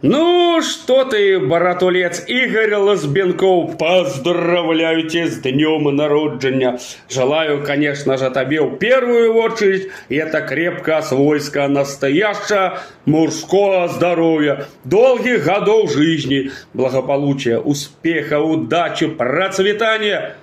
Ну, что ты, братулец Игорь Лазбенков, поздравляю тебя с днем народження. Желаю, конечно же, тебе в первую очередь это крепкое свойское настоящее мужского здоровья, долгих годов жизни, благополучия, успеха, удачи, процветания.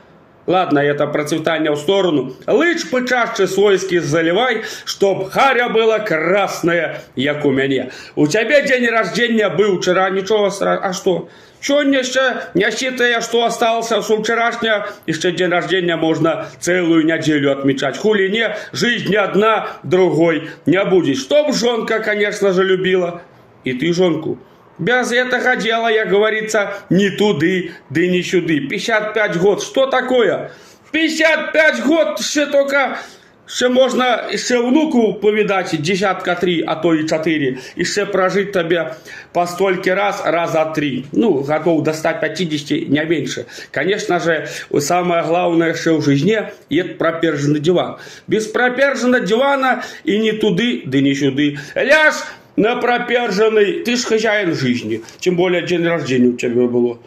Ладно, это процветание в сторону. Лыч почаще свойски заливай, чтоб харя была красная, як у меня. У тебя день рождения был вчера, ничего страшного. А что? Сегодня еще, не считая, что остался с вчерашнего, еще день рождения можно целую неделю отмечать. Хули не, жизнь не одна, другой не будет. Чтоб жонка, конечно же, любила. И ты жонку. Без этого дела, як говорится, ни туды, да ни сюды. 55 год, что такое? 55 год, ще только, ще можно, ще внуку повидать, десятка 3, а то и 4. И ще прожить тебе по столько раза 3. Ну, готов до 150, не меньше. Конечно же, самое главное, что в жизни, это проперженный диван. Без проперженного дивана и ни туды, да ни сюды. Ляж на проперженный, ты ж хозяин жизни, тем более день рождения у тебя было.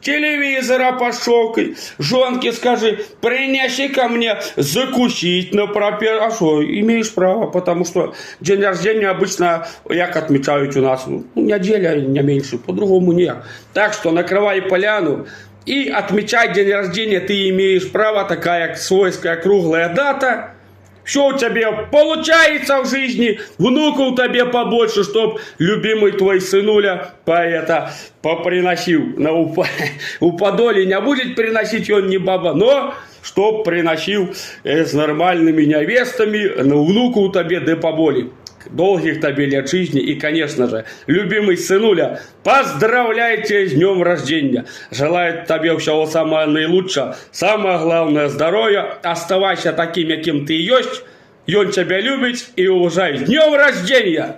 Телевизора пошел, жонке скажи, принеси ко мне закусить на пропер... А что, имеешь право, потому что день рождения обычно, як отмечают у нас, неделя, не меньше, по-другому нет. Так что накрывай поляну и отмечай день рождения, ты имеешь право, такая свойская круглая дата. Все у тебя получается в жизни, внуков тебе побольше, чтоб любимый твой сынуля поприносил. У подоле не будет приносить он не баба, но чтоб приносил с нормальными невестами, внуку тебе да поболее. Долгих тебе лет жизни и, конечно же, любимый сынуля, поздравляю тебя с днем рождения. Желаю тебе всего самого наилучшего, самое главное здоровья. Оставайся таким, каким ты есть. И он тебя любит и уважает. С днем рождения!